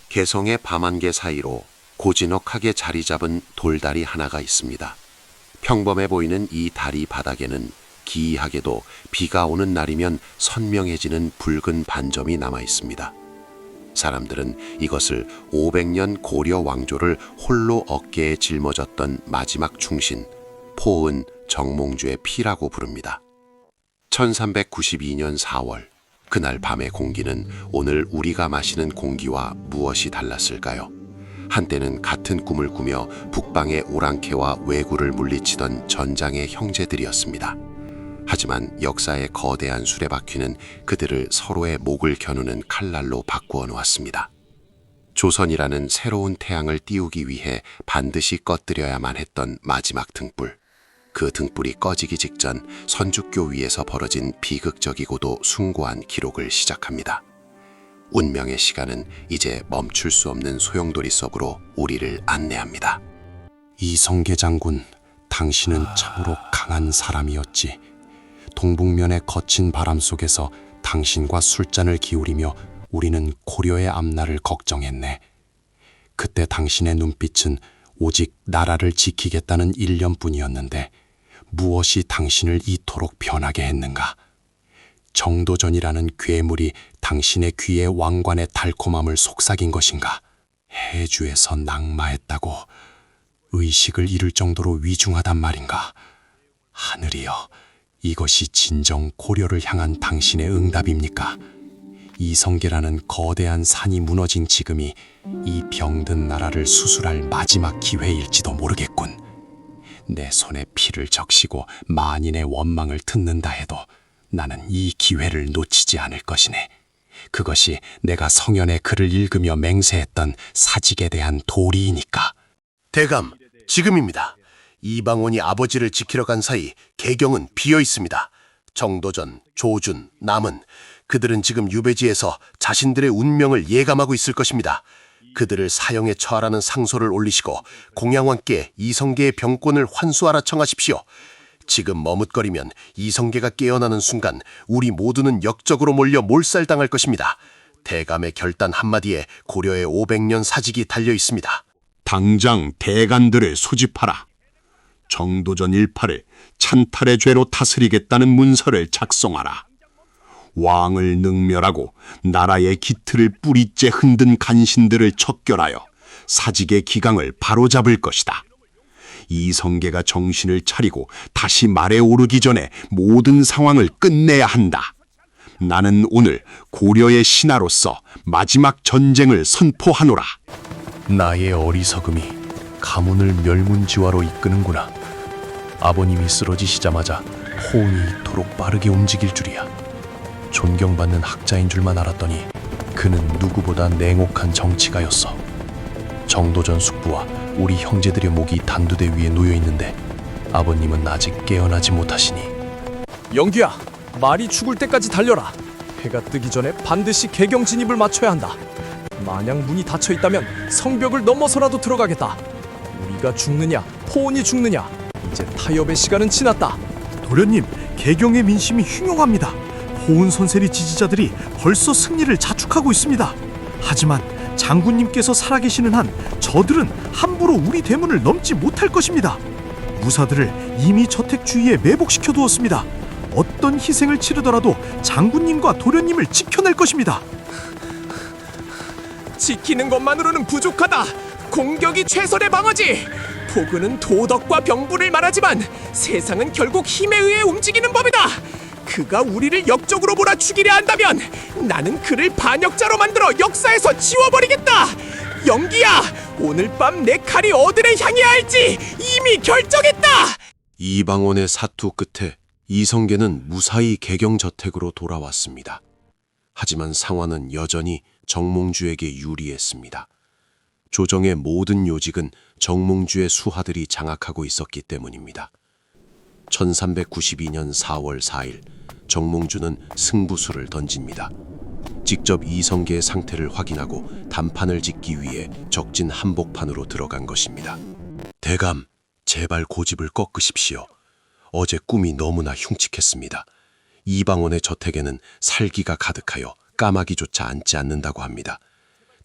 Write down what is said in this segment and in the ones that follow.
개성의 밤안개 사이로 고즈넉하게 자리 잡은 돌다리 하나가 있습니다. 평범해 보이는 이 다리 바닥에는 기이하게도 비가 오는 날이면 선명해지는 붉은 반점이 남아 있습니다. 사람들은 이것을 500년 고려 왕조를 홀로 어깨에 짊어졌던 마지막 충신 포은 정몽주의 피라고 부릅니다. 1392년 4월, 그날 밤의 공기는 오늘 우리가 마시는 공기와 무엇이 달랐을까요? 한때는 같은 꿈을 꾸며 북방의 오랑캐와 왜구를 물리치던 전장의 형제들이었습니다. 하지만 역사의 거대한 수레바퀴는 그들을 서로의 목을 겨누는 칼날로 바꾸어 놓았습니다. 조선이라는 새로운 태양을 띄우기 위해 반드시 꺼뜨려야만 했던 마지막 등불. 그 등불이 꺼지기 직전 선주교 위에서 벌어진 비극적이고도 숭고한 기록을 시작합니다. 운명의 시간은 이제 멈출 수 없는 소용돌이 속으로 우리를 안내합니다. 이성계 장군, 당신은 참으로 강한 사람이었지. 동북면의 거친 바람 속에서 당신과 술잔을 기울이며 우리는 고려의 앞날을 걱정했네. 그때 당신의 눈빛은 오직 나라를 지키겠다는 일념뿐이었는데 무엇이 당신을 이토록 변하게 했는가? 정도전이라는 괴물이 당신의 귀에 왕관의 달콤함을 속삭인 것인가? 해주에서 낙마했다고 의식을 잃을 정도로 위중하단 말인가? 하늘이여, 이것이 진정 고려를 향한 당신의 응답입니까? 이성계라는 거대한 산이 무너진 지금이 이 병든 나라를 수술할 마지막 기회일지도 모르겠군. 내 손에 피를 적시고 만인의 원망을 듣는다 해도 나는 이 기회를 놓치지 않을 것이네. 그것이 내가 성현의 글을 읽으며 맹세했던 사직에 대한 도리이니까. 대감, 지금입니다. 이방원이 아버지를 지키러 간 사이 개경은 비어 있습니다. 정도전, 조준, 남은 그들은 지금 유배지에서 자신들의 운명을 예감하고 있을 것입니다. 그들을 사형에 처하라는 상소를 올리시고 공양왕께 이성계의 병권을 환수하라 청하십시오. 지금 머뭇거리면 이성계가 깨어나는 순간 우리 모두는 역적으로 몰려 몰살당할 것입니다. 대감의 결단 한마디에 고려의 500년 사직이 달려 있습니다. 당장 대간들을 소집하라. 정도전 일파를 찬탈의 죄로 다스리겠다는 문서를 작성하라. 왕을 능멸하고 나라의 기틀을 뿌리째 흔든 간신들을 척결하여 사직의 기강을 바로잡을 것이다. 이성계가 정신을 차리고 다시 말에 오르기 전에 모든 상황을 끝내야 한다. 나는 오늘 고려의 신하로서 마지막 전쟁을 선포하노라. 나의 어리석음이 가문을 멸문지화로 이끄는구나. 아버님이 쓰러지시자마자 호응이 이토록 빠르게 움직일 줄이야. 존경받는 학자인 줄만 알았더니 그는 누구보다 냉혹한 정치가였어. 정도전 숙부와 우리 형제들의 목이 단두대 위에 놓여 있는데 아버님은 아직 깨어나지 못하시니. 영규야, 말이 죽을 때까지 달려라. 해가 뜨기 전에 반드시 개경 진입을 마쳐야 한다. 만약 문이 닫혀 있다면 성벽을 넘어서라도 들어가겠다. 우리가 죽느냐, 포온이 죽느냐, 이제 타협의 시간은 지났다. 도련님, 개경의 민심이 흉흉합니다. 포은 선세리 지지자들이 벌써 승리를 자축하고 있습니다. 하지만 장군님께서 살아계시는 한 저들은 함부로 우리 대문을 넘지 못할 것입니다. 무사들을 이미 저택주의에 매복시켜 두었습니다. 어떤 희생을 치르더라도 장군님과 도련님을 지켜낼 것입니다. 지키는 것만으로는 부족하다. 공격이 최선의 방어지. 포근은 도덕과 병부를 말하지만 세상은 결국 힘에 의해 움직이는 법이다. 그가 우리를 역적으로 몰아 죽이려 한다면 나는 그를 반역자로 만들어 역사에서 지워버리겠다. 영기야, 오늘 밤 내 칼이 어디를 향해야 할지 이미 결정했다. 이방원의 사투 끝에 이성계는 무사히 개경저택으로 돌아왔습니다. 하지만 상황은 여전히 정몽주에게 유리했습니다. 조정의 모든 요직은 정몽주의 수하들이 장악하고 있었기 때문입니다. 1392년 4월 4일 정몽주는 승부수를 던집니다. 직접 이성계의 상태를 확인하고 단판을 짓기 위해 적진 한복판으로 들어간 것입니다. 대감, 제발 고집을 꺾으십시오. 어제 꿈이 너무나 흉측했습니다. 이방원의 저택에는 살기가 가득하여 까마귀조차 앉지 않는다고 합니다.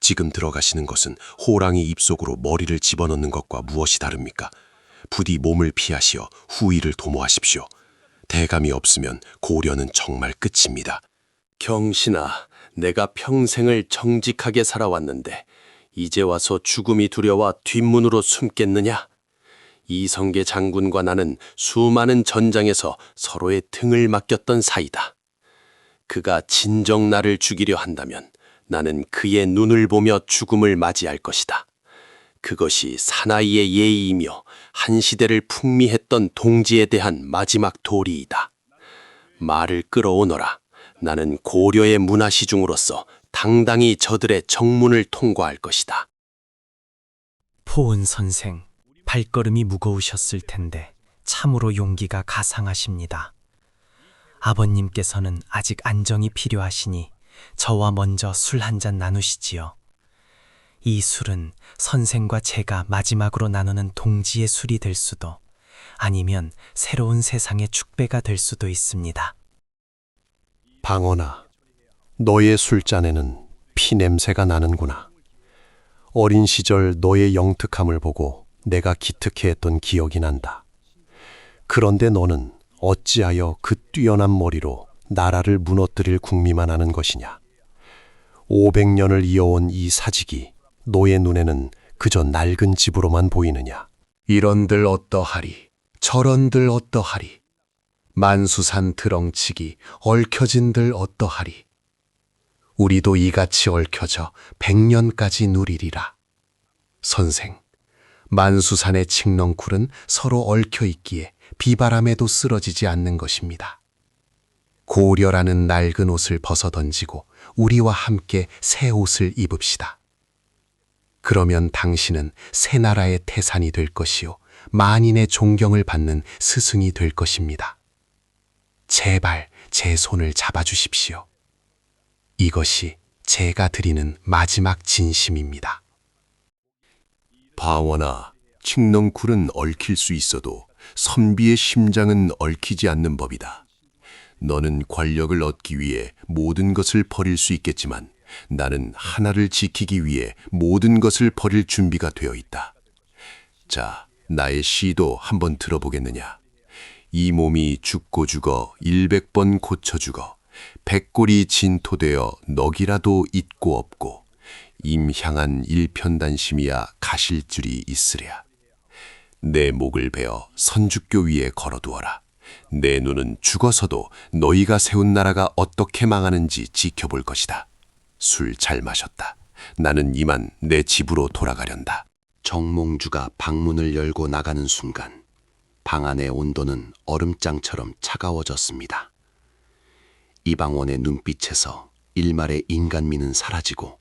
지금 들어가시는 것은 호랑이 입속으로 머리를 집어넣는 것과 무엇이 다릅니까? 부디 몸을 피하시어 후일을 도모하십시오. 대감이 없으면 고려는 정말 끝입니다. 경신아, 내가 평생을 정직하게 살아왔는데 이제 와서 죽음이 두려워 뒷문으로 숨겠느냐? 이성계 장군과 나는 수많은 전장에서 서로의 등을 맡겼던 사이다. 그가 진정 나를 죽이려 한다면 나는 그의 눈을 보며 죽음을 맞이할 것이다. 그것이 사나이의 예의이며 한 시대를 풍미했던 동지에 대한 마지막 도리이다. 말을 끌어오너라. 나는 고려의 문화시중으로서 당당히 저들의 정문을 통과할 것이다. 포은 선생, 발걸음이 무거우셨을 텐데 참으로 용기가 가상하십니다. 아버님께서는 아직 안정이 필요하시니 저와 먼저 술 한잔 나누시지요. 이 술은 선생과 제가 마지막으로 나누는 동지의 술이 될 수도, 아니면 새로운 세상의 축배가 될 수도 있습니다. 방언아, 너의 술잔에는 피냄새가 나는구나. 어린 시절 너의 영특함을 보고 내가 기특해했던 기억이 난다. 그런데 너는 어찌하여 그 뛰어난 머리로 나라를 무너뜨릴 궁리만 하는 것이냐. 500년을 이어온 이 사직이 너의 눈에는 그저 낡은 집으로만 보이느냐. 이런들 어떠하리, 저런들 어떠하리, 만수산 드렁치기 얽혀진들 어떠하리. 우리도 이같이 얽혀져 100년까지 누리리라. 선생, 만수산의 칡넝쿨은 서로 얽혀 있기에 비바람에도 쓰러지지 않는 것입니다. 고려라는 낡은 옷을 벗어던지고 우리와 함께 새 옷을 입읍시다. 그러면 당신은 새 나라의 태산이 될 것이요 만인의 존경을 받는 스승이 될 것입니다. 제발 제 손을 잡아주십시오. 이것이 제가 드리는 마지막 진심입니다. 바원아, 칡넝쿨은 얽힐 수 있어도 선비의 심장은 얽히지 않는 법이다. 너는 권력을 얻기 위해 모든 것을 버릴 수 있겠지만 나는 하나를 지키기 위해 모든 것을 버릴 준비가 되어 있다. 자, 나의 시도 한번 들어보겠느냐. 이 몸이 죽고 죽어 100번 고쳐 죽어 100골이 진토되어 넋이라도 있고 없고 임향한 일편단심이야 가실 줄이 있으랴. 내 목을 베어 선주교 위에 걸어두어라. 내 눈은 죽어서도 너희가 세운 나라가 어떻게 망하는지 지켜볼 것이다. 술 잘 마셨다. 나는 이만 내 집으로 돌아가련다. 정몽주가 방문을 열고 나가는 순간 방 안의 온도는 얼음장처럼 차가워졌습니다. 이방원의 눈빛에서 일말의 인간미는 사라지고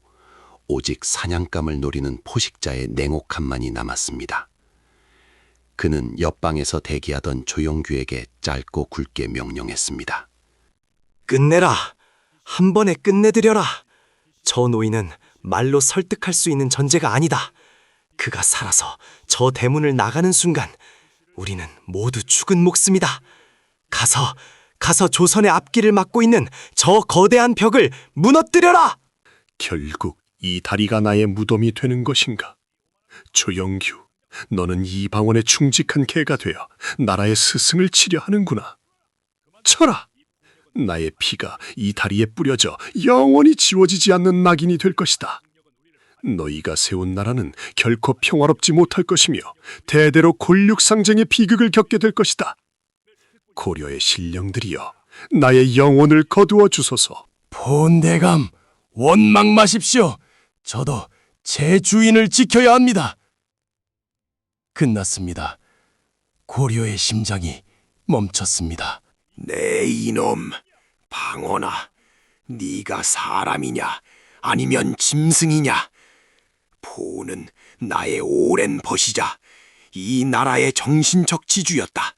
오직 사냥감을 노리는 포식자의 냉혹함만이 남았습니다. 그는 옆방에서 대기하던 조용규에게 짧고 굵게 명령했습니다. 끝내라! 한 번에 끝내드려라! 저 노인은 말로 설득할 수 있는 전제가 아니다. 그가 살아서 저 대문을 나가는 순간 우리는 모두 죽은 목숨이다. 가서 조선의 앞길을 막고 있는 저 거대한 벽을 무너뜨려라! 결국 이 다리가 나의 무덤이 되는 것인가? 조영규, 너는 이방원의 충직한 개가 되어 나라의 스승을 치려 하는구나. 쳐라! 나의 피가 이 다리에 뿌려져 영원히 지워지지 않는 낙인이 될 것이다. 너희가 세운 나라는 결코 평화롭지 못할 것이며 대대로 권력상쟁의 비극을 겪게 될 것이다. 고려의 신령들이여, 나의 영혼을 거두어 주소서. 본대감, 원망 마십시오. 저도 제 주인을 지켜야 합니다. 끝났습니다. 고려의 심장이 멈췄습니다. 네 이놈, 방언아, 네가 사람이냐 아니면 짐승이냐? 포는 나의 오랜 벗이자 이 나라의 정신적 지주였다.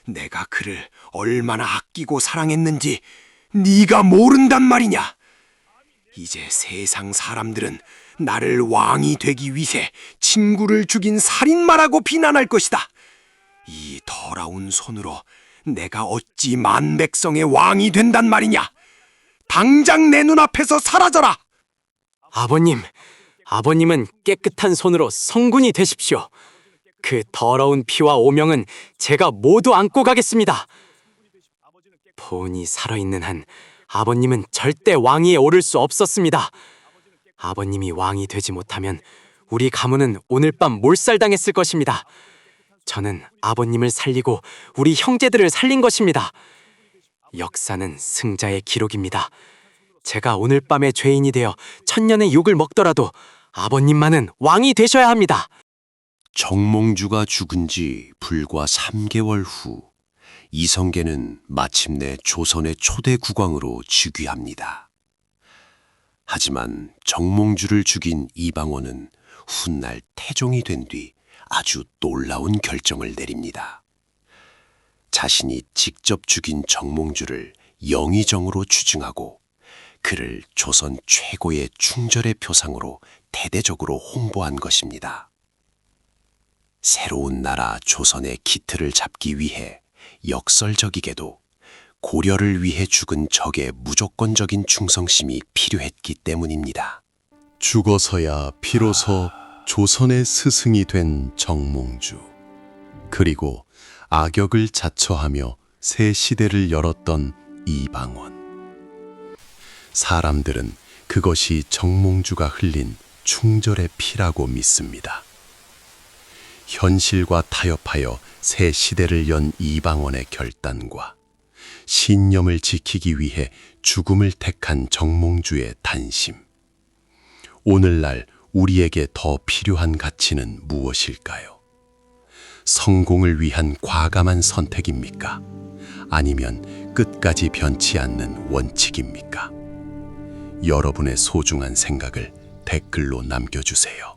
내가 그를 얼마나 아끼고 사랑했는지 네가 모른단 말이냐? 이제 세상 사람들은 나를 왕이 되기 위해 친구를 죽인 살인마라고 비난할 것이다. 이 더러운 손으로 내가 어찌 만백성의 왕이 된단 말이냐? 당장 내 눈앞에서 사라져라! 아버님은 깨끗한 손으로 성군이 되십시오. 그 더러운 피와 오명은 제가 모두 안고 가겠습니다. 보은이 살아있는 한 아버님은 절대 왕위에 오를 수 없었습니다. 아버님이 왕이 되지 못하면 우리 가문은 오늘 밤 몰살당했을 것입니다. 저는 아버님을 살리고 우리 형제들을 살린 것입니다. 역사는 승자의 기록입니다. 제가 오늘 밤에 죄인이 되어 천년의 욕을 먹더라도 아버님만은 왕이 되셔야 합니다. 정몽주가 죽은 지 불과 3개월 후 이성계는 마침내 조선의 초대 국왕으로 즉위합니다. 하지만 정몽주를 죽인 이방원은 훗날 태종이 된 뒤 아주 놀라운 결정을 내립니다. 자신이 직접 죽인 정몽주를 영의정으로 추증하고 그를 조선 최고의 충절의 표상으로 대대적으로 홍보한 것입니다. 새로운 나라 조선의 기틀을 잡기 위해 역설적이게도 고려를 위해 죽은 적의 무조건적인 충성심이 필요했기 때문입니다. 죽어서야 비로소 조선의 스승이 된 정몽주. 그리고 악역을 자처하며 새 시대를 열었던 이방원. 사람들은 그것이 정몽주가 흘린 충절의 피라고 믿습니다. 현실과 타협하여 새 시대를 연 이방원의 결단과 신념을 지키기 위해 죽음을 택한 정몽주의 단심. 오늘날 우리에게 더 필요한 가치는 무엇일까요? 성공을 위한 과감한 선택입니까? 아니면 끝까지 변치 않는 원칙입니까? 여러분의 소중한 생각을 댓글로 남겨주세요.